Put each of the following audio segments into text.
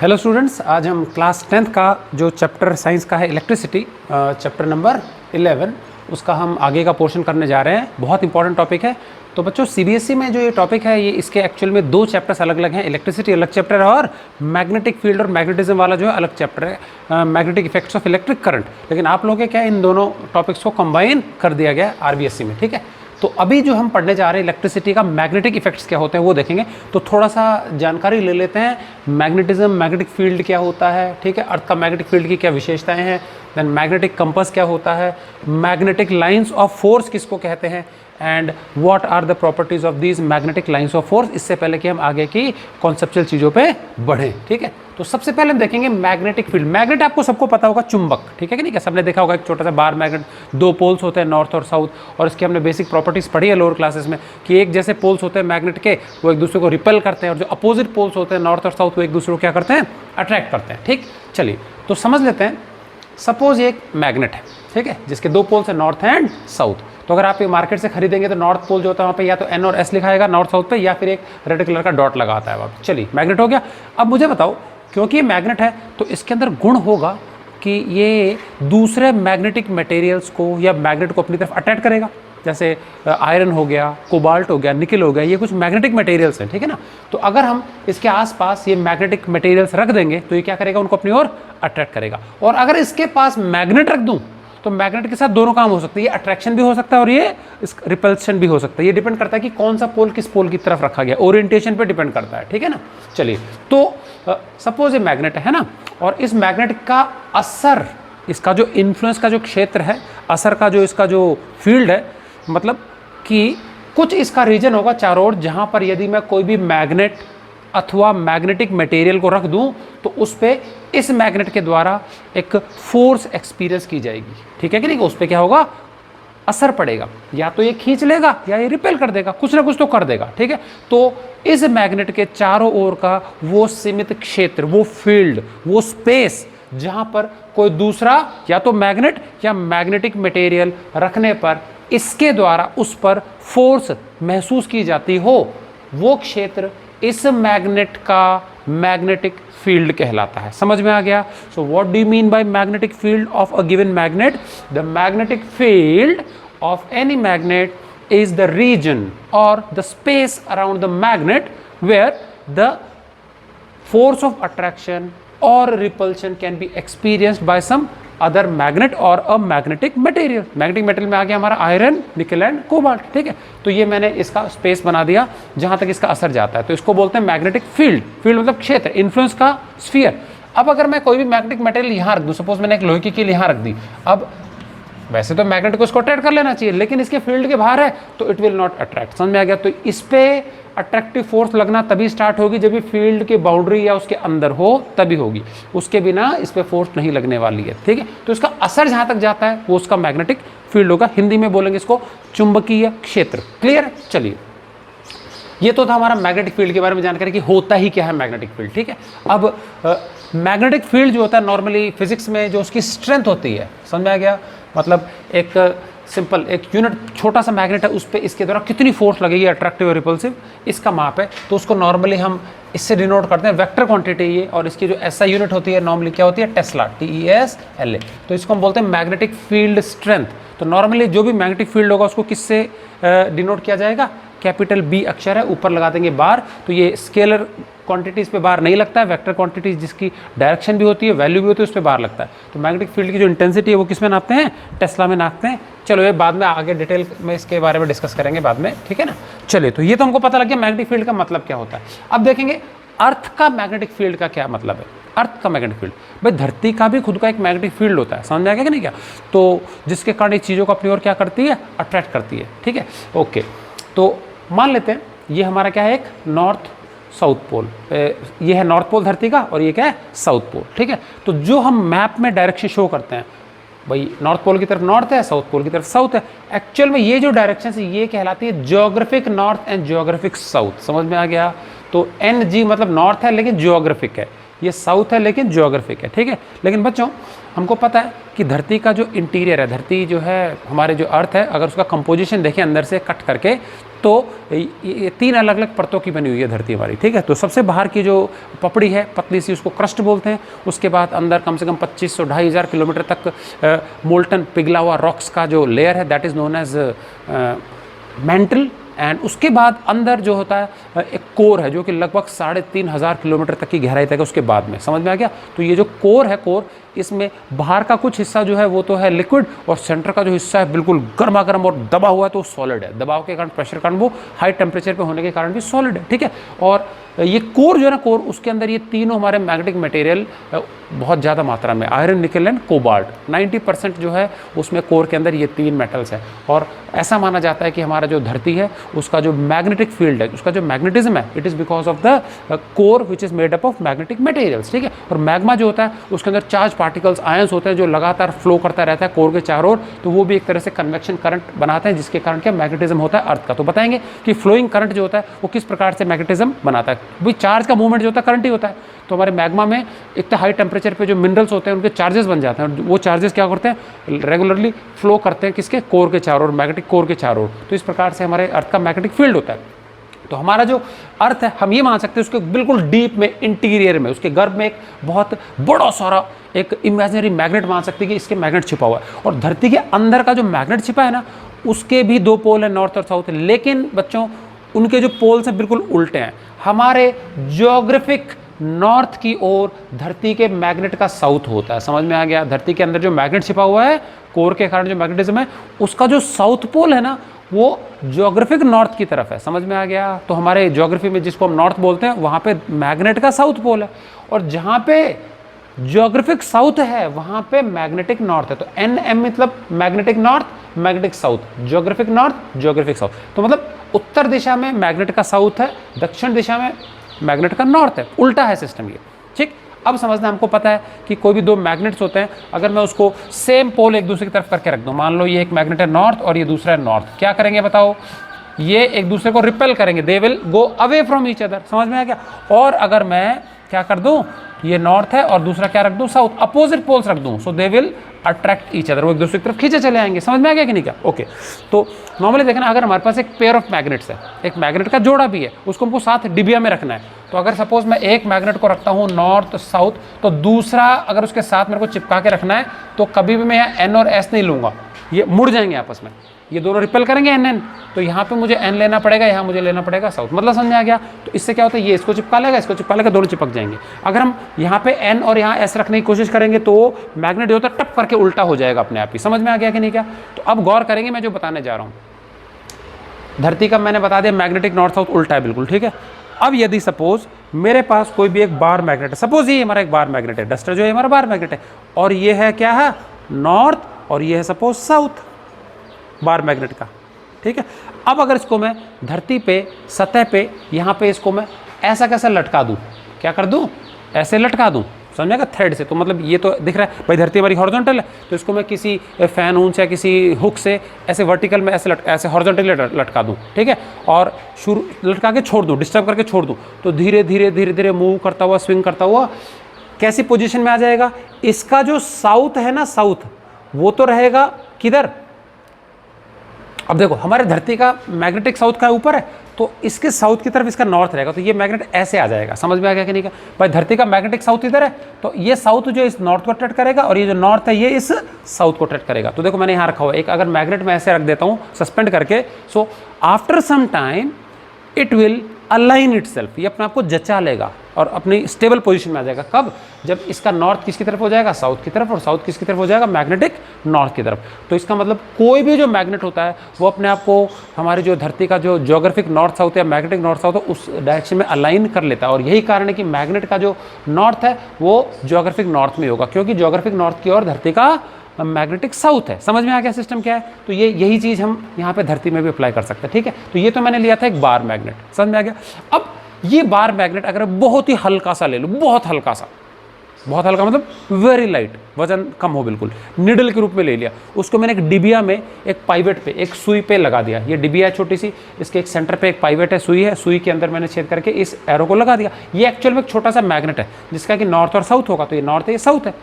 Hello students, आज हम class 10th का जो चैप्टर साइंस का है इलेक्ट्रिसिटी, चैप्टर नंबर 11, उसका हम आगे का पोर्शन करने जा रहे हैं। बहुत इंपॉर्टेंट टॉपिक है। तो बच्चों, सीबीएसई में जो ये टॉपिक है, ये इसके एक्चुअल में दो चैप्टर्स अलग अलग हैं। इलेक्ट्रिसिटी अलग चैप्टर है और मैग्नेटिक फील्ड और मैग्नेटिज्म वाला जो है अलग चैप्टर है, magnetic effects of electric current. लेकिन आप लोगों के क्या इन दोनों टॉपिक्स को कंबाइन कर दिया गया आरबीएसई में, ठीक है। तो अभी जो हम पढ़ने जा रहे हैं इलेक्ट्रिसिटी का मैग्नेटिक इफेक्ट्स क्या होते हैं वो देखेंगे। तो थोड़ा सा जानकारी ले लेते हैं। मैग्नेटिज्म, मैग्नेटिक फील्ड क्या होता है, ठीक है। अर्थ का मैग्नेटिक फील्ड की क्या विशेषताएं हैं। देन मैग्नेटिक कंपास क्या होता है, मैग्नेटिक लाइंस ऑफ फोर्स किसको कहते हैं, and what are the properties of these magnetic lines of force. इससे पहले कि हम आगे की कॉन्सेप्चुअल चीज़ों पे बढ़ें, ठीक है। तो सबसे पहले हम देखेंगे मैग्नेटिक फील्ड। मैग्नेट आपको सबको पता होगा, चुंबक, ठीक है कि नहीं, क्या सबने देखा होगा एक छोटा सा बार मैग्नेट, दो पोल्स होते हैं नॉर्थ और साउथ, और इसकी हमने बेसिक प्रॉपर्टीज पढ़ी है लोअर क्लासेस में कि एक जैसे पोल्स होते हैं मैग्नेट के, वो एक दूसरे को रिपेल करते हैं, और जो अपोजिट पोल्स होते हैं नॉर्थ और साउथ, वो एक दूसरे को क्या करते हैं, अट्रैक्ट करते हैं, ठीक। चलिए तो समझ लेते हैं। सपोज एक मैग्नेट है, ठीक है, जिसके दो पोल्स हैं नॉर्थ एंड साउथ। तो अगर आप ये मार्केट से खरीदेंगे तो नॉर्थ पोल जो होता है वहाँ पे या तो एन और एस लिखा आएगा नॉर्थ साउथ पे, या फिर एक रेड कलर का डॉट लगा आता है वहाँ पे। चलिए मैग्नेट हो गया। अब मुझे बताओ, क्योंकि ये मैग्नेट है तो इसके अंदर गुण होगा कि ये दूसरे मैग्नेटिक मटेरियल्स को या मैग्नेट को अपनी तरफ अट्रैक्ट करेगा। जैसे आयरन हो गया, कोबाल्ट हो गया, निकल हो गया, ये कुछ मैग्नेटिक मटेरियल्स हैं, ठीक है ना। तो अगर हम इसके आसपास ये मैग्नेटिक मटेरियल्स रख देंगे तो ये क्या करेगा, उनको अपनी ओर अट्रैक्ट करेगा। और अगर इसके पास मैग्नेट रख दूं तो मैग्नेट के साथ दोनों काम हो सकते हैं, ये अट्रैक्शन भी हो सकता है और ये रिपल्शन भी हो सकता है। ये डिपेंड करता है कि कौन सा पोल किस पोल की तरफ रखा गया, ओरिएंटेशन पे डिपेंड करता है, ठीक है ना। चलिए तो सपोज ये मैग्नेट है ना, और इस मैग्नेट का असर, इसका जो इन्फ्लुएंस का जो क्षेत्र है, असर का जो इसका जो फील्ड है, मतलब कि कुछ इसका रीजन होगा चारों ओर, जहां पर यदि मैं कोई भी मैग्नेट अथवा मैग्नेटिक मटेरियल को रख दूं तो उस पे इस मैग्नेट के द्वारा एक फोर्स एक्सपीरियंस की जाएगी, ठीक है कि नहीं। उस पे क्या होगा, असर पड़ेगा, या तो ये खींच लेगा या ये रिपेल कर देगा, कुछ ना कुछ तो कर देगा, ठीक है। तो इस मैग्नेट के चारों ओर का वो सीमित क्षेत्र, वो फील्ड, वो स्पेस जहां पर कोई दूसरा या तो मैग्नेट या मैग्नेटिक मटेरियल रखने पर इसके द्वारा उस पर फोर्स महसूस की जाती हो, वो क्षेत्र इस मैग्नेट का मैग्नेटिक फील्ड कहलाता है। समझ में आ गया। So what do you mean by magnetic field of a given magnet? The magnetic field of any magnet is the region और the space around the magnet where the force of attraction or repulsion can be experienced by some other magnet or a magnetic material। Magnetic material में आ गया हमारा iron, निकल and cobalt, ठीक है। तो ये मैंने इसका स्पेस बना दिया जहां तक इसका असर जाता है, तो इसको बोलते हैं मैग्नेटिक फील्ड। फील्ड मतलब क्षेत्र, इन्फ्लुएंस का स्फीयर। अब अगर मैं कोई भी मैग्नेटिक मटेरियल यहाँ रख दूँ, सपोज मैंने एक लोहे की कील यहाँ रख दी, अब वैसे तो मैग्नेट को इसको अट्रैक्ट कर लेना चाहिए, लेकिन इसके फील्ड के बाहर है तो इट विल नॉट अट्रैक्ट। समझ में आ गया। तो इस पे अट्रैक्टिव फोर्स लगना तभी स्टार्ट होगी जब ये फील्ड के बाउंड्री या उसके अंदर हो, तभी होगी, उसके बिना इस पे फोर्स नहीं लगने वाली है, ठीक है। तो इसका असर जहां तक जाता है वो उसका मैग्नेटिक फील्ड होगा। हिंदी में बोलेंगे इसको चुंबकीय क्षेत्र। क्लियर। चलिए, ये तो था हमारा मैग्नेटिक फील्ड के बारे में जानकारी कि होता ही क्या है मैग्नेटिक फील्ड, ठीक है। अब मैग्नेटिक फील्ड जो होता है नॉर्मली फिजिक्स में जो उसकी स्ट्रेंथ होती है, समझ में आ गया। मतलब एक सिंपल एक यूनिट, छोटा सा मैग्नेट है, उस पर इसके द्वारा कितनी फोर्स लगेगी अट्रैक्टिव और रिपल्सिव, इसका माप है। तो उसको नॉर्मली हम इससे डिनोट करते हैं वेक्टर क्वांटिटी ये, और इसकी जो एसआई यूनिट होती है नॉर्मली क्या होती है, टेस्ला, TESLA। तो इसको हम बोलते हैं मैग्नेटिक फील्ड स्ट्रेंथ। तो नॉर्मली जो भी मैग्नेटिक फील्ड होगा उसको किससे डिनोट किया जाएगा, कैपिटल B अक्षर है, ऊपर लगा देंगे बार। तो ये स्केलर क्वांटिटीज़ पे बार नहीं लगता है, वेक्टर क्वांटिटीज जिसकी डायरेक्शन भी होती है, वैल्यू भी होती है, उस पर बार लगता है। तो मैग्नेटिक फील्ड की जो इंटेंसिटी है वो किस में नापते हैं, टेस्ला में नापते हैं। चलो ये बाद में आगे डिटेल में इसके बारे में डिस्कस करेंगे बाद में, ठीक है ना। चलिए, तो ये तो हमको पता लग गया मैग्नेटिक फील्ड का मतलब क्या होता है। अब देखेंगे अर्थ का मैग्नेटिक फील्ड का क्या मतलब है। अर्थ का मैग्नेटिक फील्ड, भाई धरती का भी खुद का एक मैग्नेटिक फील्ड होता है, समझ में आ गया कि नहीं क्या। तो जिसके कारण इस चीज़ों को अपनी ओर क्या करती है, अट्रैक्ट करती है, ठीक है। ओके, तो मान लेते हैं ये हमारा क्या है, एक नॉर्थ साउथ पोल, ये है नॉर्थ पोल धरती का, और ये क्या है, साउथ पोल, ठीक है। तो जो हम मैप में डायरेक्शन शो करते हैं, भाई नॉर्थ पोल की तरफ नॉर्थ है, साउथ पोल की तरफ साउथ है। एक्चुअल में ये जो डायरेक्शन है ये कहलाती है geographic north and geographic south. समझ में आ गया। तो NG मतलब नॉर्थ है लेकिन ज्योग्राफिक है, ये साउथ है लेकिन ज्योग्राफिक है, ठीक है। लेकिन बच्चों हमको पता है कि धरती का जो इंटीरियर है, धरती जो है हमारे जो अर्थ है, अगर उसका कंपोजिशन देखें अंदर से कट करके तो ये 3 अलग अलग परतों की बनी हुई है धरती हमारी, ठीक है। तो सबसे बाहर की जो पपड़ी है पतली सी, उसको क्रस्ट बोलते हैं। उसके बाद अंदर कम से कम 2500-2500 किलोमीटर तक मोल्टन पिघला हुआ रॉक्स का जो लेयर है, that is known as mantle. And उसके बाद अंदर जो होता है एक कोर है जो कि लगभग 3500 किलोमीटर तक की गहराई तक है। उसके बाद में समझ में आ गया। तो ये जो कोर है, कोर, इसमें बाहर का कुछ हिस्सा जो है वो तो है लिक्विड, और सेंटर का जो हिस्सा है बिल्कुल गर्मा गर्म और दबा हुआ है, तो सॉलिड है। दबाव के कारण, प्रेशर के कारण, वो हाई टेम्परेचर पे होने के कारण भी सॉलिड है, ठीक है। और ये कोर जो है ना, कोर, उसके अंदर ये तीनों हमारे मैग्नेटिक मटेरियल बहुत ज़्यादा मात्रा में, आयरन, निकल एंड कोबाल्ट, 90% जो है उसमें कोर के अंदर ये 3 मेटल्स है। और ऐसा माना जाता है कि हमारा जो धरती है उसका जो मैग्नेटिक फील्ड है, उसका जो मैग्नेटिज्म है, it is because of the core which is made up of magnetic materials, ठीक है। और मैग्मा जो होता है उसके अंदर चार्ज पार्टिकल्स, आयंस होते हैं जो लगातार फ्लो करता रहता है कोर के चारों ओर, तो वो भी एक तरह से कन्वेक्शन करंट बनाते हैं, जिसके कारण क्या मैग्नेटिज्म होता है अर्थ का। तो बताएंगे कि फ्लोइंग करंट जो होता है वो किस प्रकार से मैग्नेटिज्म बनाता है। भाई चार्ज का मूवमेंट जो होता है करंट ही होता है। तो हमारे मैग्मा में इतने हाई टेम्परेचर पे जो मिनरल्स होते हैं उनके चार्जेस बन जाते हैं, और वो चार्जेस क्या करते हैं, रेगुलरली फ्लो करते हैं किसके, कोर के चारों ओर, मैग्नेटिक कोर के चारों ओर। तो इस प्रकार से हमारे अर्थ का मैग्नेटिक फील्ड होता है। तो हमारा जो अर्थ है, हम ये मान सकते हैं उसके बिल्कुल डीप में, इंटीरियर में, उसके गर्भ में एक बहुत बड़ा सारा एक इमेजिनरी मैग्नेट मान सकते हैं कि इसके मैग्नेट छिपा हुआ है। और धरती के अंदर का जो मैग्नेट छिपा है ना, उसके भी 2 पोल हैं, नॉर्थ और साउथ। लेकिन बच्चों उनके जो पोल्स हैं बिल्कुल उल्टे हैं। हमारे ज्योग्राफिक नॉर्थ की ओर धरती के मैग्नेट का साउथ होता है। समझ में आ गया। धरती के अंदर जो मैग्नेट छिपा हुआ है कोर के कारण, जो मैग्नेटिज्म है, उसका जो साउथ पोल है ना, वो ज्योग्राफिक नॉर्थ की तरफ है। समझ में आ गया। तो हमारे ज्योग्राफी में जिसको हम नॉर्थ बोलते हैं, वहाँ पे मैग्नेट का साउथ पोल है, और जहाँ पे ज्योग्राफिक साउथ है वहाँ पे मैग्नेटिक नॉर्थ है। तो NM मतलब magnetic north, magnetic south, geographic north, geographic south. तो मतलब उत्तर दिशा में मैग्नेट का साउथ है, दक्षिण दिशा में मैग्नेट का नॉर्थ है। उल्टा है सिस्टम ये, ठीक। अब समझना, हमको पता है कि कोई भी 2 मैग्नेट्स होते हैं, अगर मैं उसको सेम पोल एक दूसरे की तरफ करके रख दूं, मान लो ये एक मैग्नेट है नॉर्थ और ये दूसरा है नॉर्थ, क्या करेंगे बताओ, ये एक दूसरे को रिपेल करेंगे, they will go away from each other. समझ में आ गया। और अगर मैं क्या कर दूं, ये नॉर्थ है और दूसरा क्या रख दूं, साउथ, अपोजिट पोल्स रख दूं, so they will attract each other, वो एक दूसरे की तरफ खींचे चले आएंगे। समझ में आ गया कि नहीं क्या। ओके। तो नॉर्मली देखना, अगर हमारे पास एक पेयर ऑफ मैग्नेट्स है, एक मैग्नेट का जोड़ा भी है, उसको हमको साथ डिबिया में रखना है। तो अगर सपोज मैं एक मैग्नेट को रखता हूँ नॉर्थ साउथ, तो दूसरा अगर उसके साथ मेरे को चिपका के रखना है, तो कभी भी मैं यहाँ N और S नहीं लूँगा, ये मुड़ जाएंगे आपस में, ये दोनों रिपेल करेंगे NN। तो यहाँ पे मुझे N लेना पड़ेगा, यहाँ मुझे लेना पड़ेगा साउथ। मतलब समझ में आ गया। तो इससे क्या होता है, ये इसको चिपका लेगा, इसको चिपका लेगा, दोनों चिपक जाएंगे। अगर हम यहाँ पे N और यहाँ S रखने की कोशिश करेंगे तो मैग्नेट जो होता है टप करके उल्टा हो जाएगा अपने आप ही। समझ में आ गया कि नहीं क्या। तो अब गौर करेंगे मैं जो बताने जा रहा हूँ। धरती का मैंने बता दिया मैग्नेटिक नॉर्थ साउथ उल्टा है बिल्कुल, ठीक है। अब यदि सपोज मेरे पास कोई भी एक बार मैग्नेट है, सपोज ये हमारा एक बार मैग्नेट है, डस्टर जो है हमारा बार मैग्नेट है, और ये है क्या है, नॉर्थ, और ये है सपोज साउथ बार मैग्नेट का, ठीक है। अब अगर इसको मैं धरती पे सतह पे यहाँ पे इसको मैं ऐसा कैसा लटका दूँ, क्या कर दूँ, ऐसे लटका दूँ, समझेगा, थ्रेड से। तो मतलब ये तो दिख रहा है भाई धरती हमारी हॉरिजॉन्टल है, तो इसको मैं किसी फैन ऊन से या किसी हुक से ऐसे वर्टिकल में ऐसे हॉरिजॉन्टली लटका दूँ, ठीक है। और शुरू लटका के छोड़ दूँ, डिस्टर्ब करके छोड़ दूँ, तो धीरे धीरे धीरे धीरे मूव करता हुआ, स्विंग करता हुआ कैसी पोजीशन में आ जाएगा। इसका जो साउथ है ना, साउथ, वो तो रहेगा किधर, अब देखो हमारे धरती का मैग्नेटिक साउथ का ऊपर है, तो इसके साउथ की तरफ इसका नॉर्थ रहेगा, तो ये मैग्नेट ऐसे आ जाएगा। समझ में आ गया कि नहीं का। भाई धरती का मैग्नेटिक साउथ इधर है, तो ये साउथ जो इस नॉर्थ को अट्रैक्ट करेगा, और ये जो नॉर्थ है ये इस साउथ को अट्रैक्ट करेगा। तो देखो मैंने यहाँ रखा हुआ एक, अगर मैग्नेट में ऐसे रख देता हूँ सस्पेंड करके, so after some time it will align itself, ये अपने आप को जचा लेगा और अपनी स्टेबल पोजीशन में आ जाएगा। कब, जब इसका नॉर्थ किसकी तरफ हो जाएगा, साउथ की तरफ, और साउथ किसकी तरफ हो जाएगा, मैग्नेटिक नॉर्थ की तरफ। तो इसका मतलब कोई भी जो मैग्नेट होता है वो अपने आप को हमारी जो धरती का जो ज्योग्राफिक नॉर्थ साउथ या मैग्नेटिक नॉर्थ साउथ है उस डायरेक्शन में अलाइन कर लेता है। और यही कारण है कि मैग्नेट का जो नॉर्थ है वो ज्योग्राफिक नॉर्थ में होगा, क्योंकि ज्योग्राफिक नॉर्थ की ओर धरती का मैग्नेटिक साउथ है। समझ में आ गया सिस्टम क्या है। तो ये यही चीज़ हम यहाँ पे धरती में भी अप्लाई कर सकते हैं, ठीक है। तो ये तो मैंने लिया था एक बार मैग्नेट, समझ में आ गया। अब ये बार मैग्नेट अगर बहुत ही हल्का सा ले लूँ, बहुत हल्का सा, बहुत हल्का मतलब वेरी लाइट, वजन कम हो बिल्कुल, निडल के रूप में ले लिया उसको। मैंने एक डिबिया में एक पाइवेट पे, एक सुई पे लगा दिया। ये डिबिया है छोटी सी, इसके एक सेंटर पे एक पाइवेट है, सुई है, सुई के अंदर मैंने छेद करके इस एरो को लगा दिया। ये एक्चुअल में एक छोटा सा मैग्नेट है जिसका कि नॉर्थ और साउथ होगा, तो ये नॉर्थ है ये साउथ है।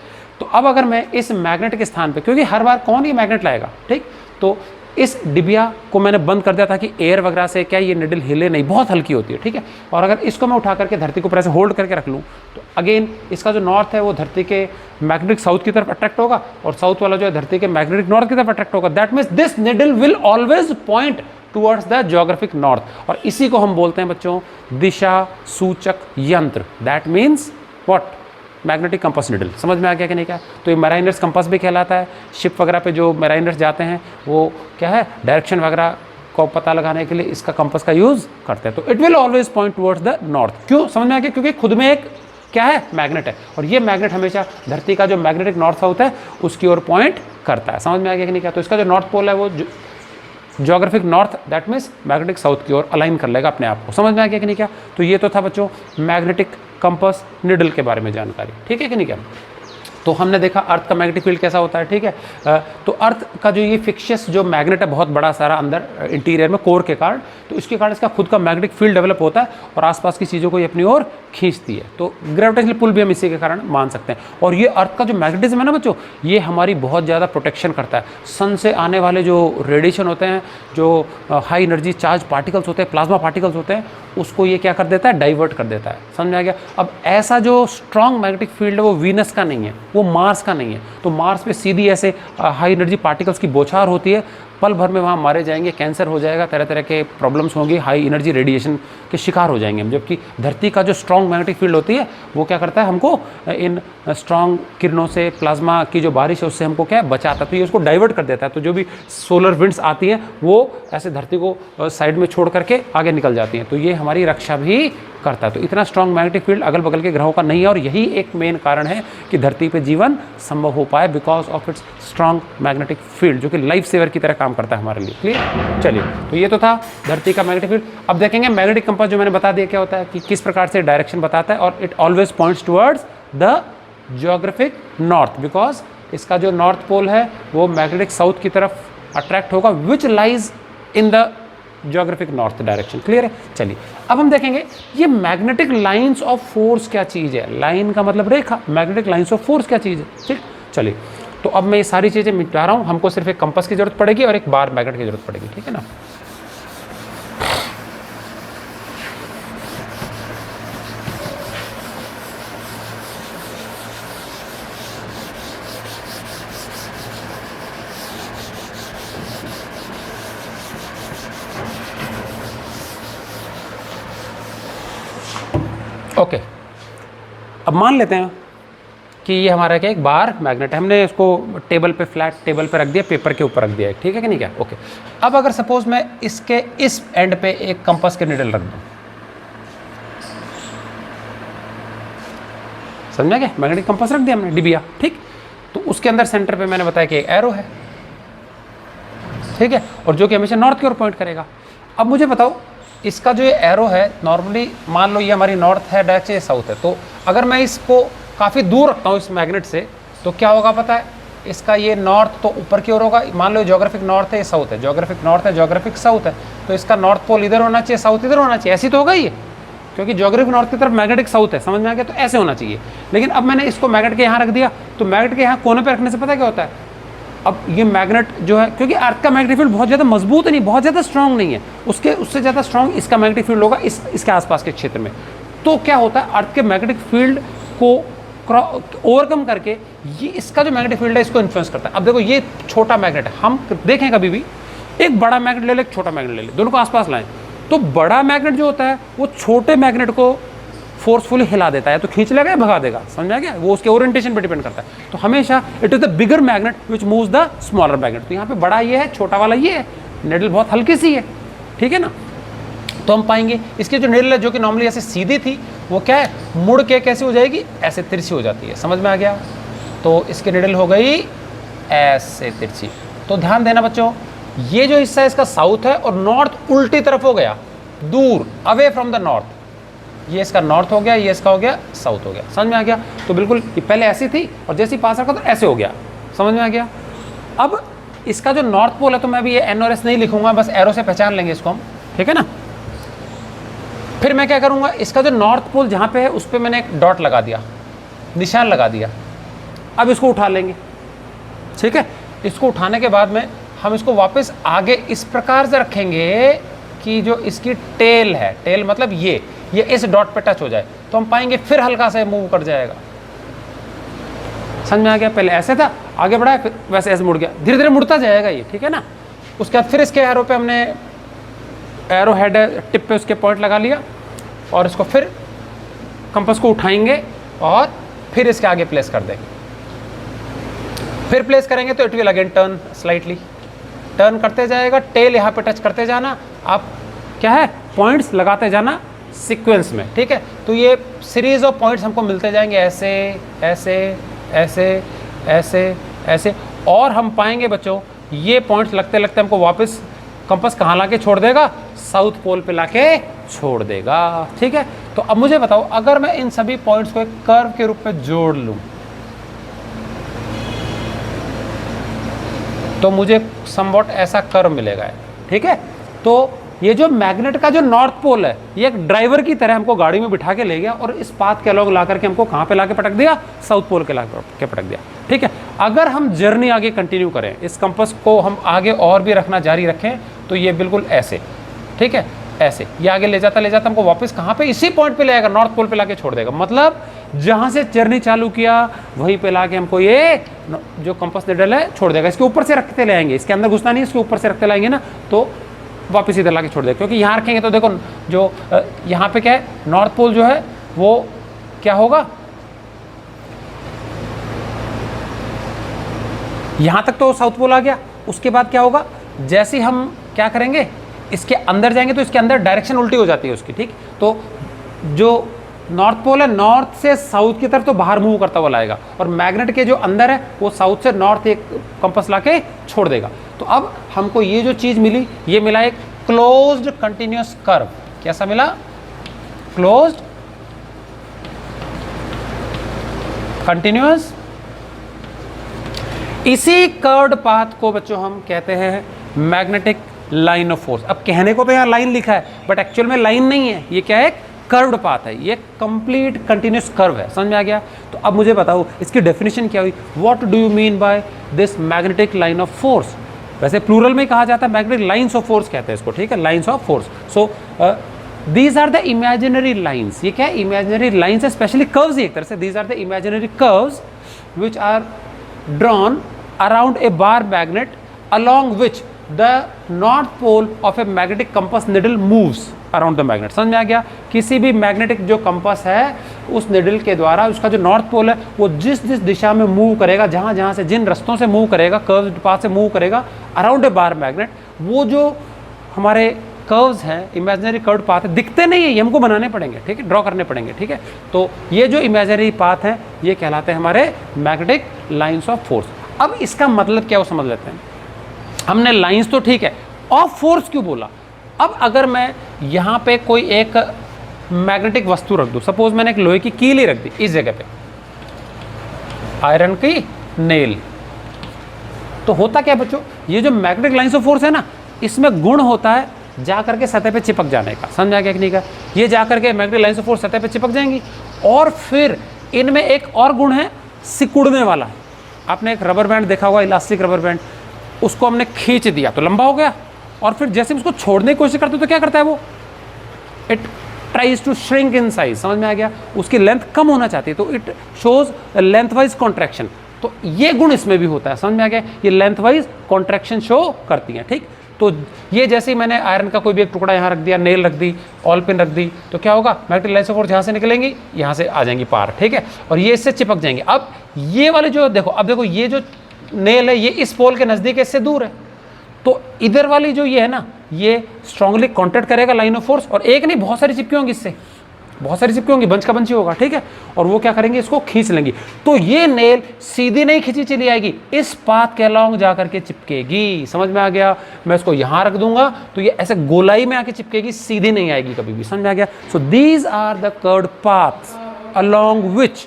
तो अब अगर मैं इस मैग्नेट के स्थान पे, क्योंकि हर बार कौन ये मैग्नेट लाएगा, ठीक, तो इस डिबिया को मैंने बंद कर दिया ताकि एयर वगैरह से क्या ये निडल हिले नहीं, बहुत हल्की होती है, ठीक है। और अगर इसको मैं उठा करके धरती को ऊपर ऐसे होल्ड करके रख लूँ तो अगेन इसका जो नॉर्थ है वो धरती के मैग्नेटिक साउथ की तरफ अट्रैक्ट होगा और साउथ वाला जो है धरती के मैग्नेटिक नॉर्थ की तरफ अट्रैक्ट होगा। That means this needle will always point towards the geographic north. और इसी को हम बोलते हैं बच्चों दिशा सूचक यंत्र। That means what, magnetic compass needle. समझ में आ गया कि नहीं क्या? तो ये मैराइनर्स कंपास भी कहलाता है। शिप वगैरह पे जो मैराइनर्स जाते हैं वो क्या है, डायरेक्शन वगैरह को पता लगाने के लिए इसका कंपास का यूज़ करते हैं। तो it will always point towards the north. क्यों? समझ में आ गया? क्योंकि खुद में एक क्या है, मैग्नेट है, और ये मैग्नेट हमेशा धरती का जो मैग्नेटिक नॉर्थ साउथ है उसकी ओर पॉइंट करता है। समझ में आ गया कि नहीं क्या? तो इसका जो नॉर्थ पोल है वो geographic north, that means magnetic south की ओर अलाइन कर लेगा अपने आप को। समझ में आ गया कि नहीं क्या? तो ये तो था बच्चों मैग्नेटिक कंपास निडल के बारे में जानकारी, ठीक है कि नहीं क्या? तो हमने देखा अर्थ का मैग्नेटिक फील्ड कैसा होता है, ठीक है। तो अर्थ का जो ये फिक्शियस जो मैग्नेट है बहुत बड़ा सारा अंदर इंटीरियर में कोर के कारण, तो इसके कारण इसका खुद का मैग्नेटिक फील्ड डेवलप होता है और आसपास की चीज़ों को ये अपनी ओर खींचती है। तो ग्रेविटेशनल पुल भी हम इसी के कारण मान सकते हैं। और ये अर्थ का जो मैग्नेटिज्म है ना बच्चों, ये हमारी बहुत ज़्यादा प्रोटेक्शन करता है। सन से आने वाले जो रेडिएशन होते हैं, जो हाई एनर्जी चार्ज पार्टिकल्स होते हैं, प्लाज्मा पार्टिकल्स होते हैं, उसको ये क्या कर देता है, डाइवर्ट कर देता है। समझ में आ गया? अब ऐसा जो स्ट्रॉन्ग मैग्नेटिक फील्ड है वो वीनस का नहीं है, वो मार्स का नहीं है। तो मार्स पे सीधी ऐसे हाई एनर्जी पार्टिकल्स की बौछार होती है, पल भर में वहाँ मारे जाएंगे, कैंसर हो जाएगा, तरह तरह के प्रॉब्लम्स होंगी, हाई एनर्जी रेडिएशन के शिकार हो जाएंगे हम। जबकि धरती का जो स्ट्रॉन्ग मैग्नेटिक फील्ड होती है वो क्या करता है, हमको इन स्ट्रॉन्ग किरणों से, प्लाज्मा की जो बारिश है उससे हमको क्या है, बचाता है। तो ये उसको डाइवर्ट कर देता है। तो जो भी सोलर विंड्स आती हैं वो ऐसे धरती को साइड में छोड़ करके आगे निकल जाती हैं। तो ये हमारी रक्षा भी करता है। तो इतना स्ट्रॉन्ग मैग्नेटिक फील्ड अगल बगल के ग्रहों का नहीं है, और यही एक मेन कारण है कि धरती पे जीवन संभव हो पाए, because of its strong magnetic field, जो कि लाइफ सेवर की तरह काम करता है हमारे लिए। क्लियर? चलिए, तो ये तो था धरती का मैग्नेटिक फील्ड। अब देखेंगे मैग्नेटिक कंपास, जो मैंने बता दिया क्या होता है, कि किस प्रकार से डायरेक्शन बताता है, और it always points towards the geographic north, because इसका जो नॉर्थ पोल है वो मैग्नेटिक साउथ की तरफ अट्रैक्ट होगा, which lies in the geographic north direction. Clear है? चलिए, अब हम देखेंगे ये मैग्नेटिक लाइंस ऑफ फोर्स क्या चीज़ है। लाइन का मतलब रेखा, मैग्नेटिक लाइंस ऑफ फोर्स क्या चीज़ है, ठीक। चलिए, तो अब मैं ये सारी चीज़ें मिटा रहा हूँ। हमको सिर्फ एक कंपास की जरूरत पड़ेगी और एक बार मैग्नेट की जरूरत पड़ेगी, ठीक है ना। ओके, अब मान लेते हैं कि ये हमारा क्या एक बार मैग्नेट है। हमने इसको टेबल पे, फ्लैट टेबल पे रख दिया, पेपर के ऊपर रख दिया है, ठीक है कि नहीं क्या? ओके, अब अगर सपोज मैं इसके इस एंड पे एक कंपास के निडल रख दूं, समझा क्या? मैग्नेटिक कंपास रख दिया हमने, डिबिया, ठीक। तो उसके अंदर सेंटर पे मैंने बताया कि एक एरो है, ठीक है, और जो कि हमेशा नॉर्थ की ओर पॉइंट करेगा। अब मुझे बताओ, इसका जो ये एरो है, नॉर्मली मान लो ये हमारी नॉर्थ है, डायरेक्शन ये साउथ है। तो अगर मैं इसको काफ़ी दूर रखता हूँ इस मैग्नेट से, तो क्या होगा पता है? इसका ये नॉर्थ तो ऊपर की ओर होगा। मान लो ज्योग्राफिक नॉर्थ है, ये साउथ है, ज्योग्राफिक नॉर्थ है, ज्योग्राफिक साउथ है, तो इसका नॉर्थ पोल इधर होना चाहिए, साउथ इधर होना चाहिए। ऐसी तो होगा ये, क्योंकि ज्योग्राफिक नॉर्थ की तरफ मैग्नेटिक साउथ है। समझ में आ गया? तो ऐसे होना चाहिए। लेकिन अब मैंने इसको मैग्नेट के यहाँ रख दिया, तो मैग्नेट के यहाँ कोने पर रखने से पता क्या होता है? अब ये मैग्नेट जो है, क्योंकि अर्थ का मैग्नेटिक फील्ड बहुत ज़्यादा मजबूत नहीं, बहुत ज़्यादा स्ट्रांग नहीं है, उससे ज़्यादा स्ट्रांग इसका मैग्नेटिक फील्ड होगा इसके आसपास के क्षेत्र में। तो क्या होता है, अर्थ के मैग्नेटिक फील्ड को ओवरकम करके ये इसका जो मैग्नेटिक फील्ड है इसको इन्फ्लुएंस करता है। अब देखो, ये छोटा मैग्नेट है, हम देखें कभी भी एक बड़ा मैग्नेट ले ले, एक छोटा मैग्नेट ले ले, दोनों को आसपास लाएं, तो बड़ा मैग्नेट जो होता है वो छोटे मैग्नेट को फोर्सफुली हिला देता है, तो खींच लेगा या भगा देगा। समझ में आ गया? वो उसके ओरिएंटेशन पे डिपेंड करता है। तो हमेशा it is the bigger magnet which moves the smaller magnet. तो यहाँ पे बड़ा ये है, छोटा वाला ये है, निडल बहुत हल्की सी है, ठीक है ना। तो हम पाएंगे इसकी जो निडल है, जो कि नॉर्मली ऐसे सीधी थी, वो क्या है, मुड़ के कैसे हो जाएगी, ऐसे तिरछी हो जाती है। समझ में आ गया? तो इसकी निडल हो गई ऐसे तिरछी। तो ध्यान देना बच्चों, ये जो हिस्सा है इसका साउथ है, और नॉर्थ उल्टी तरफ हो गया, दूर, अवे फ्रॉम द नॉर्थ। ये इसका नॉर्थ हो गया, ये इसका हो गया साउथ हो गया। समझ में आ गया? तो बिल्कुल ये पहले ऐसी थी और जैसे ही पास रखा तो ऐसे हो गया। समझ में आ गया? अब इसका जो नॉर्थ पोल है तो मैं भी ये एन और एस नहीं लिखूंगा, बस एरो से पहचान लेंगे इसको हम, ठीक है ना। फिर मैं क्या करूंगा, इसका जो नॉर्थ पोल जहां पे है उस पर मैंने एक डॉट लगा दिया, निशान लगा दिया। अब इसको उठा लेंगे, ठीक है। इसको उठाने के बाद में हम इसको वापस आगे इस प्रकार से रखेंगे कि जो इसकी टेल है, टेल मतलब ये इस डॉट पे टच हो जाए, तो हम पाएंगे फिर हल्का से मूव कर जाएगा। समझ में आ गया? पहले ऐसे था, आगे बढ़ाया, फिर वैसे ऐसे मुड़ गया, धीरे धीरे मुड़ता जाएगा ये, ठीक है ना। उसके बाद फिर इसके एरो पे हमने एरो हेड टिप पे उसके पॉइंट लगा लिया और इसको फिर कंपास को उठाएंगे और फिर इसके आगे प्लेस कर देंगे। फिर प्लेस करेंगे तो it will again turn slightly, turn करते जाएगा, टेल यहाँ पे टच करते जाना, आप क्या है पॉइंट्स लगाते जाना सीक्वेंस में, ठीक है। तो ये सीरीज ऑफ पॉइंट्स हमको मिलते जाएंगे ऐसे ऐसे ऐसे ऐसे ऐसे, और हम पाएंगे बच्चों ये पॉइंट्स लगते लगते हमको वापस कंपास कहाँ लाके छोड़ देगा, साउथ पोल पे लाके छोड़ देगा, ठीक है। तो अब मुझे बताओ, अगर मैं इन सभी पॉइंट्स को एक कर्व के रूप में जोड़ लूं तो मुझे समवॉट ऐसा कर्व मिलेगा, ठीक है। तो ये जो मैग्नेट का जो नॉर्थ पोल है ये एक ड्राइवर की तरह हमको गाड़ी में बिठा के ले गया और इस पाथ के अलॉन्ग ला करके हमको कहाँ पे लाके पटक दिया, साउथ पोल के लाके पटक दिया, ठीक है। अगर हम जर्नी आगे कंटिन्यू करें, इस कंपास को हम आगे और भी रखना जारी रखें तो ये बिल्कुल ऐसे, ठीक है, ऐसे ये आगे ले जाता हमको वापस कहाँ पे, इसी पॉइंट पे ले आएगा, नॉर्थ पोल पे लाके छोड़ देगा। मतलब जहाँ से जर्नी चालू किया वहीं पे लाके हमको ये जो कंपास निडल है छोड़ देगा। इसके ऊपर से रखते ले आएंगे, इसके अंदर घुसना नहीं, इसके ऊपर से रखते लाएंगे ना तो वापस इधर लाके छोड़ देगा। क्योंकि यहाँ रखेंगे तो देखो जो यहाँ पे क्या है, नॉर्थ पोल जो है वो क्या होगा, यहाँ तक तो साउथ पोल आ गया। उसके बाद क्या होगा, जैसे हम क्या करेंगे इसके अंदर जाएंगे तो इसके अंदर डायरेक्शन उल्टी हो जाती है उसकी, ठीक। तो जो नॉर्थ पोल है नॉर्थ से साउथ की तरफ तो बाहर मूव करता हुआ लाएगा और मैग्नेट के जो अंदर है वो साउथ से नॉर्थ एक कंपास लाके छोड़ देगा। तो अब हमको ये जो चीज़ मिली, ये मिला एक क्लोज्ड कंटिन्यूअस कर्व। कैसा मिला? Closed continuous. इसी कर्व्ड पाथ को बच्चों हम कहते हैं मैग्नेटिक लाइन ऑफ फोर्स। अब कहने को तो यहाँ लाइन लिखा है बट एक्चुअल में लाइन नहीं है, ये क्या है, कर्व्ड पाथ है, ये कंप्लीट कंटिन्यूअस कर्व है। समझ में आ गया? तो अब मुझे बताओ इसकी डेफिनेशन क्या हुई, what do you mean by this magnetic line of force. वैसे प्लूरल में कहा जाता है मैग्नेटिक लाइंस ऑफ फोर्स कहते हैं इसको, ठीक है, lines of force. So these are the imaginary lines. ये क्या है, इमेजिनरी लाइंस है, स्पेशली कर्व्स ही एक तरह से। These are the imaginary curves which are drawn around a bar magnet along which the north pole of a magnetic compass needle moves around the magnet। समझ में आ गया? किसी भी मैग्नेटिक जो कंपास है उस निडल के द्वारा उसका जो नॉर्थ पोल है वो जिस जिस दिशा में मूव करेगा, जहाँ जहाँ से जिन रस्तों से मूव करेगा, कर्व्ड पाथ से मूव करेगा अराउंड ए बार मैग्नेट, वो जो हमारे कर्व्स हैं, इमेजिनरी कर्व्ड पाथ है, दिखते नहीं है, ये हमको बनाने पड़ेंगे, ठीक है, ड्रॉ करने पड़ेंगे, ठीक है। तो ये जो इमेजिनरी पाथ हैं ये कहलाते हैं हमारे मैग्नेटिक लाइंस ऑफ फोर्स। अब इसका मतलब क्या वो समझ लेते हैं। हमने लाइंस तो ठीक है, ऑफ फोर्स क्यों बोला? अब अगर मैं यहाँ पे कोई एक मैग्नेटिक वस्तु रख दूँ, सपोज मैंने एक लोहे की कील ही रख दी इस जगह पे, आयरन की नेल, तो होता क्या बच्चों, ये जो मैग्नेटिक लाइंस ऑफ फोर्स है ना, इसमें गुण होता है जा करके सतह पे चिपक जाने का। समझा गया कि नहीं का? ये जा करके मैग्नेटिक लाइंस ऑफ फोर्स सतह पे चिपक जाएंगी और फिर इनमें एक और गुण है सिकुड़ने वाला। आपने एक रबर बैंड देखा होगा, इलास्टिक रबर बैंड, उसको हमने खींच दिया तो लंबा हो गया और फिर जैसे उसको छोड़ने की कोशिश करते तो क्या करता है वो, it tries to shrink in size. समझ में आ गया? उसकी लेंथ कम होना चाहती है तो it shows length wise contraction. तो ये गुण इसमें भी होता है। समझ में आ गया? ये लेंथ वाइज कॉन्ट्रैक्शन शो करती हैं, ठीक। तो ये जैसे ही मैंने आयरन का कोई भी एक टुकड़ा यहाँ रख दिया, नेल रख दी, ऑल पिन रख दी, तो क्या होगा, मैग्नेटिक लाइंस ऑफ फोर्स यहाँ से निकलेंगी, यहाँ से आ जाएंगी पार, ठीक है, और ये इससे चिपक जाएंगे। अब ये वाले जो देखो, अब देखो ये जो नेल है ये इस पोल के नज़दीक, इससे दूर है, तो इधर वाली जो ये है ना, ये स्ट्रांगली कॉन्टैक्ट करेगा लाइन ऑफ फोर्स, और एक नहीं बहुत सारी चिपकी होंगी इससे, बहुत सारी चिपकी होंगी, बंच का बंच ही होगा, ठीक है। और वो क्या करेंगे, इसको खींच लेंगी। तो ये नेल सीधी नहीं खींची चली आएगी, इस पाथ के अलॉन्ग जाकर के चिपकेगी। समझ में आ गया? मैं इसको यहां रख दूंगा तो ये ऐसे गोलाई में आके चिपकेगी, सीधी नहीं आएगी कभी भी। समझ में आ गया? So these are the curved paths along which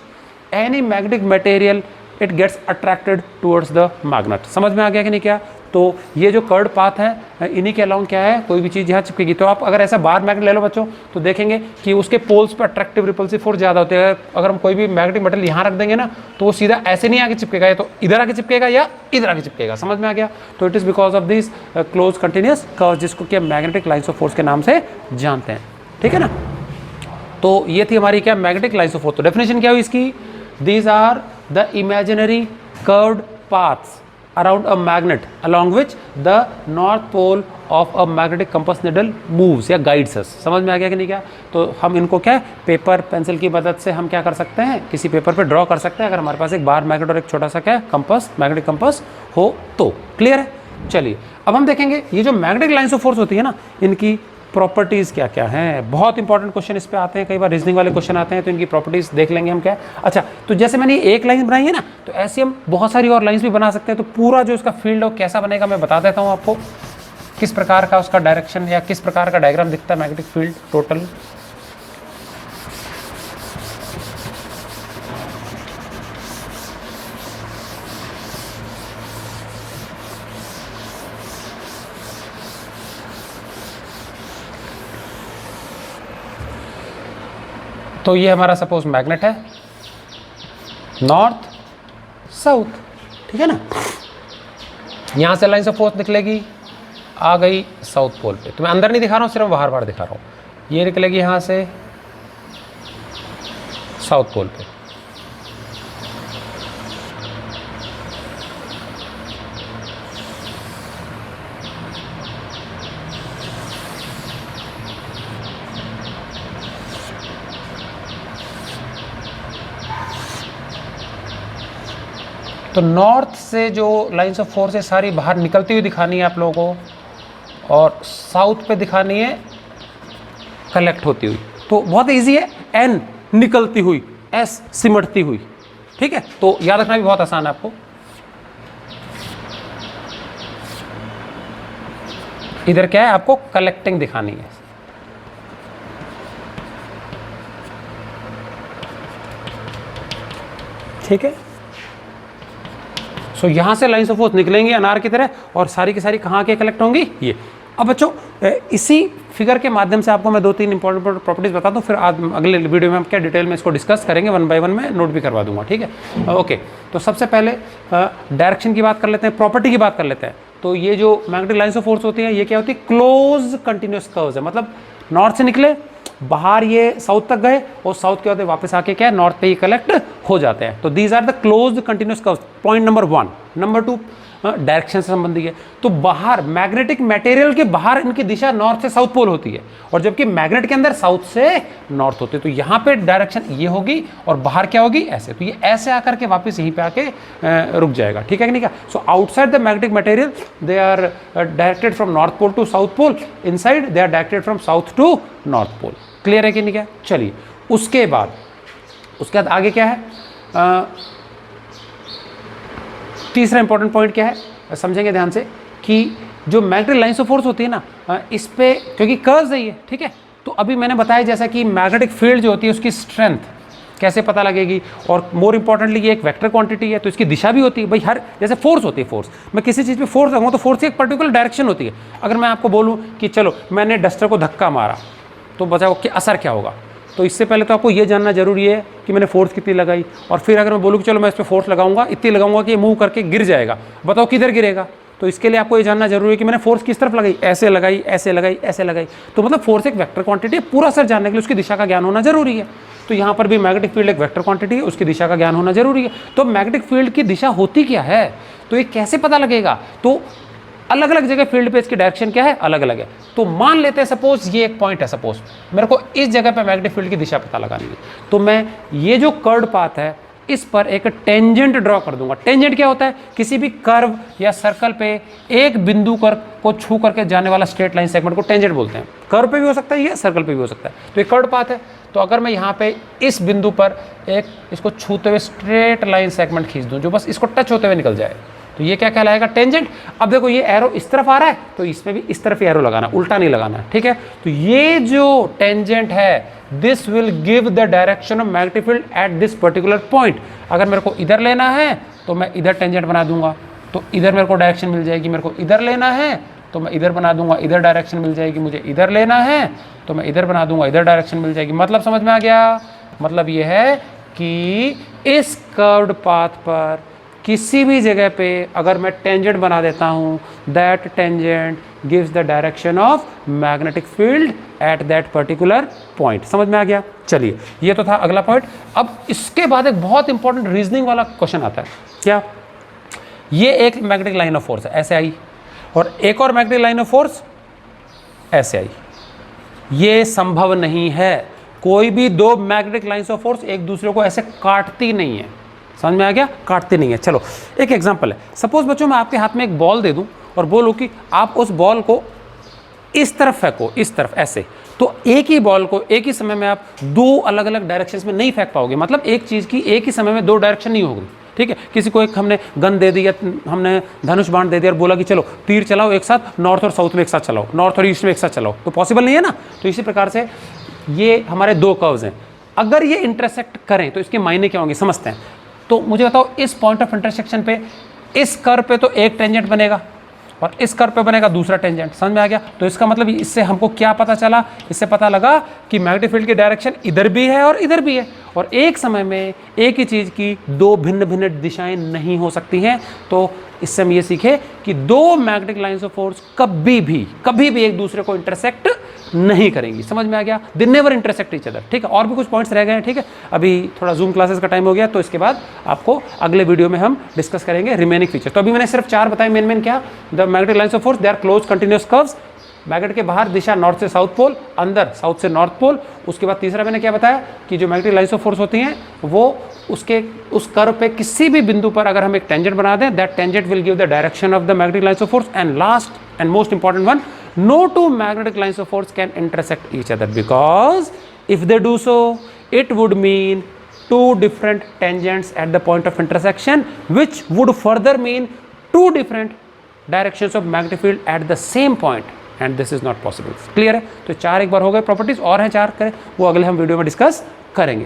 any magnetic material it gets attracted towards the magnet। समझ में आ गया कि नहीं क्या? तो ये जो कर्ड पाथ है, इन्हीं के अलॉन्ग क्या है, कोई भी चीज़ यहाँ चिपकेगी। तो आप अगर ऐसा बार मैग्नेट ले लो बच्चों, तो देखेंगे कि उसके पोल्स पर अट्रैक्टिव रिपल्सिव फोर्स ज़्यादा होते हैं। अगर हम कोई भी मैग्नेटिक मटेरियल यहाँ रख देंगे ना, तो वो सीधा ऐसे नहीं आके चिपकेगा, या तो इधर आके चिपकेगा या इधर आके चिपकेगा। समझ में आ गया? तो it is because of this close continuous curve, जिसको कि मैग्नेटिक लाइन्स ऑफ फोर्स के नाम से जानते हैं, ठीक है ना। तो ये थी हमारी क्या, मैग्नेटिक लाइन्स ऑफ फोर्स। तो डेफिनेशन क्या हुई इसकी, these are the imaginary curved paths around a magnet along which the north pole of a magnetic compass needle moves या guides us। समझ में आ गया कि नहीं क्या? तो हम इनको क्या, पेपर पेंसिल की मदद से हम क्या कर सकते हैं, किसी पेपर पे ड्रॉ कर सकते हैं, अगर हमारे पास एक बार मैग्नेट और एक छोटा सा क्या कंपास, मैग्नेटिक कंपास हो तो। क्लियर है? चलिए अब हम देखेंगे ये जो मैग्नेटिक लाइन्स ऑफ फोर्स होती है ना, इनकी प्रॉपर्टीज़ क्या क्या हैं। बहुत इंपॉर्टेंट क्वेश्चन इस पे आते हैं, कई बार रीजनिंग वाले क्वेश्चन आते हैं, तो इनकी प्रॉपर्टीज़ देख लेंगे हम क्या। अच्छा, तो जैसे मैंने एक लाइन बनाई है ना, तो ऐसे हम बहुत सारी और लाइंस भी बना सकते हैं। तो पूरा जो इसका फील्ड है वो कैसा बनेगा मैं बता देता हूँ आपको, किस प्रकार का उसका डायरेक्शन या किस प्रकार का डायग्राम दिखता है मैग्नेटिक फील्ड टोटल। तो ये हमारा सपोज मैग्नेट है, नॉर्थ साउथ, ठीक है ना। यहाँ से लाइन्स ऑफ फोर्स निकलेगी, आ गई साउथ पोल पे। तो मैं अंदर नहीं दिखा रहा हूँ, सिर्फ बाहर बाहर दिखा रहा हूँ। ये निकलेगी यहाँ से साउथ पोल पे। तो नॉर्थ से जो लाइन्स ऑफ फोर्स है सारी बाहर निकलती हुई दिखानी है आप लोगों को, और साउथ पे दिखानी है कलेक्ट होती हुई। तो बहुत इजी है, एन निकलती हुई, एस सिमटती हुई, ठीक है। तो याद रखना भी बहुत आसान है आपको। इधर क्या है, आपको कलेक्टिंग दिखानी है, ठीक है। सो यहाँ से लाइन्स ऑफ फोर्स निकलेंगी अनार की तरह, और सारी की सारी कहाँ के कलेक्ट होंगी, ये। अब बच्चों इसी फिगर के माध्यम से आपको मैं 2-3 इंपॉर्टेंट प्रॉपर्टीज बता दूँ, फिर आज अगले वीडियो में हम क्या डिटेल में इसको डिस्कस करेंगे, 1 बाय 1 में नोट भी करवा दूंगा, ठीक है। ओके, तो सबसे पहले डायरेक्शन की बात कर लेते हैं, प्रॉपर्टी की बात कर लेते हैं। तो ये जो मैग्नेटिक लाइन्स ऑफ फोर्स होती है, ये क्या होती है, क्लोज कंटिन्यूस कर्व्स है। मतलब नॉर्थ से निकले, बाहर ये साउथ तक गए, और साउथ के होते वापस आके क्या है, नॉर्थ पे ही कलेक्ट हो जाते हैं। तो these are the closed continuous curves, point number 1। Number 2 direction से संबंधी है। तो बाहर मैग्नेटिक मटेरियल के बाहर इनकी दिशा नॉर्थ से साउथ पोल होती है, और जबकि मैग्नेट के अंदर साउथ से नॉर्थ होती है। तो यहाँ पे डायरेक्शन ये होगी, और बाहर क्या होगी, ऐसे। तो ये ऐसे आकर के वापस यहीं पे आके रुक जाएगा, ठीक है कि नहीं क्या। So outside the magnetic material they are directed from north pole to south pole, inside they are directed from south to north pole. Clear है कि नहीं क्या। चलिए उसके बाद आगे क्या है, तीसरा इंपॉर्टेंट पॉइंट क्या है, समझेंगे ध्यान से, कि जो मैग्नेटिक लाइन्स ऑफ फोर्स होती है ना, इस पे क्योंकि कर्व्स है ये, ठीक है। तो अभी मैंने बताया जैसा कि मैग्नेटिक फील्ड जो होती है उसकी स्ट्रेंथ कैसे पता लगेगी, और मोर इंपॉर्टेंटली ये एक वेक्टर क्वांटिटी है, तो इसकी दिशा भी होती है भाई। हर जैसे फोर्स होती है, फोर्स मैं किसी चीज़ पे फोर्स लगाऊँ तो फोर्स की एक पर्टिकुलर डायरेक्शन होती है। अगर मैं आपको बोलूँ कि चलो मैंने डस्टर को धक्का मारा, तो बताओ कि असर क्या होगा। तो इससे पहले तो आपको ये जानना जरूरी है कि मैंने फोर्स कितनी लगाई, और फिर अगर मैं बोलूँ कि चलो मैं इस पर फोर्स लगाऊंगा, इतनी लगाऊंगा कि ये मूव करके गिर जाएगा, बताओ किधर गिरेगा। तो इसके लिए आपको ये जानना जरूरी है कि मैंने फोर्स किस तरफ लगाई, ऐसे लगाई, ऐसे लगाई, ऐसे लगाई। तो मतलब फोर्स एक वेक्टर क्वांटिटी है, पूरा असर जानने के लिए उसकी दिशा का ज्ञान होना जरूरी है। तो यहाँ पर भी मैग्नेटिक फील्ड एक वेक्टर क्वांटिटी है, उसकी दिशा का ज्ञान होना जरूरी है। तो मैग्नेटिक फील्ड की दिशा होती क्या है, तो ये कैसे पता लगेगा। तो अलग अलग जगह फील्ड पे इसकी डायरेक्शन क्या है, अलग अलग है। तो मान लेते हैं सपोज ये एक पॉइंट है, सपोज मेरे को इस जगह पे मैग्नेटिक फील्ड की दिशा पता लगानी है। तो मैं ये जो कर्व्ड पाथ है इस पर एक टेंजेंट ड्रॉ कर दूंगा। टेंजेंट क्या होता है? किसी भी कर्व या सर्कल पे एक बिंदु को छू करके जाने वाला स्ट्रेट लाइन सेगमेंट को टेंजेंट बोलते हैं। कर्व पे भी हो सकता है, ये सर्कल पे भी हो सकता है। तो ये कर्व पाथ है। तो अगर मैं यहाँ पे इस बिंदु पर एक इसको छूते हुए स्ट्रेट लाइन सेगमेंट खींच दूं जो बस इसको टच होते हुए निकल जाए, तो ये क्या कहलाएगा? टेंजेंट। अब देखो ये एरो इस तरफ आ रहा है तो इसमें भी इस तरफ ही एरो लगाना, उल्टा नहीं लगाना, ठीक है। तो ये जो टेंजेंट है this will give the direction of magnetic field at this particular point. अगर मेरे को इधर लेना है तो मैं इधर टेंजेंट बना दूंगा, तो इधर मेरे को डायरेक्शन मिल जाएगी। मेरे को इधर लेना है तो मैं इधर बना दूंगा, इधर डायरेक्शन मिल जाएगी। मुझे इधर लेना है तो मैं इधर बना दूंगा, इधर डायरेक्शन मिल जाएगी। मतलब समझ में आ गया? मतलब ये है कि इस कर्व्ड पाथ पर किसी भी जगह पे अगर मैं टेंजेंट बना देता हूँ, that tangent gives the direction of magnetic field at that particular point. समझ में आ गया? चलिए, ये तो था अगला पॉइंट। अब इसके बाद एक बहुत इंपॉर्टेंट रीजनिंग वाला क्वेश्चन आता है। क्या? ये एक मैग्नेटिक लाइन ऑफ फोर्स है, ऐसे आई, और एक और मैग्नेटिक लाइन ऑफ फोर्स ऐसे आई। ये संभव नहीं है, कोई भी दो मैग्नेटिक लाइंस ऑफ फोर्स एक दूसरे को ऐसे काटती नहीं है। समझ में आ गया? काटती नहीं है। चलो एक एग्जांपल है। सपोज बच्चों मैं आपके हाथ में एक बॉल दे दूं और बोलूं कि आप उस बॉल को इस तरफ फेंको, इस तरफ ऐसे, तो एक ही बॉल को एक ही समय में आप दो अलग अलग डायरेक्शंस में नहीं फेंक पाओगे। मतलब एक चीज़ की एक ही समय में दो डायरेक्शन नहीं होगी, ठीक है। किसी को एक हमने गन दे दी या हमने धनुष बाण दे दिया और बोला कि चलो तीर चलाओ एक साथ, नॉर्थ और साउथ में एक साथ चलाओ, नॉर्थ और ईस्ट में एक साथ चलाओ, तो पॉसिबल नहीं है ना। तो इसी प्रकार से ये हमारे दो कर्व्स हैं, अगर ये इंटरसेक्ट करें तो इसके मायने क्या होंगे समझते हैं। तो मुझे बताओ, इस पॉइंट ऑफ इंटरसेक्शन पे इस कर्व पे तो एक टेंजेंट बनेगा और इस कर्व पे बनेगा दूसरा टेंजेंट। समझ में आ गया? तो इसका मतलब इससे हमको क्या पता चला? इससे पता लगा कि मैग्नेटिक फील्ड की डायरेक्शन इधर भी है और इधर भी है, और एक समय में एक ही चीज़ की दो भिन्न भिन्न दिशाएं नहीं हो सकती हैं। तो इससे हम ये सीखे कि दो मैग्नेटिक लाइंस ऑफ फोर्स कभी भी एक दूसरे को इंटरसेक्ट नहीं करेंगी। समझ में आ गया? They never intersect each other, ठीक है। और भी कुछ पॉइंट्स रह गए हैं, ठीक है। अभी थोड़ा जूम क्लासेस का टाइम हो गया, तो इसके बाद आपको अगले वीडियो में हम डिस्कस करेंगे रिमेनिंग फीचर। तो अभी मैंने सिर्फ चार बताए मेन क्या। The magnetic lines of force they are close continuous curves. Magnet के बाहर दिशा नॉर्थ से साउथ पोल, अंदर साउथ से नॉर्थ पोल। उसके बाद तीसरा मैंने क्या बताया कि जो मैग्नेटिक लाइंस ऑफ फोर्स होती हैं वो उस कर्व पे किसी भी बिंदु पर अगर हम एक टेंजेंट बना दें, that tangent will give the direction of the magnetic lines of force. And last and most important one, no two magnetic lines of force can intersect each other, because if they do so it would mean two different tangents at the point of intersection, which would further mean two different directions of magnetic field at the same point, and this is not possible. Clear है? तो चार एक बार हो गए properties, और हैं चार करें, वो अगले हम वीडियो में डिस्कस करेंगे।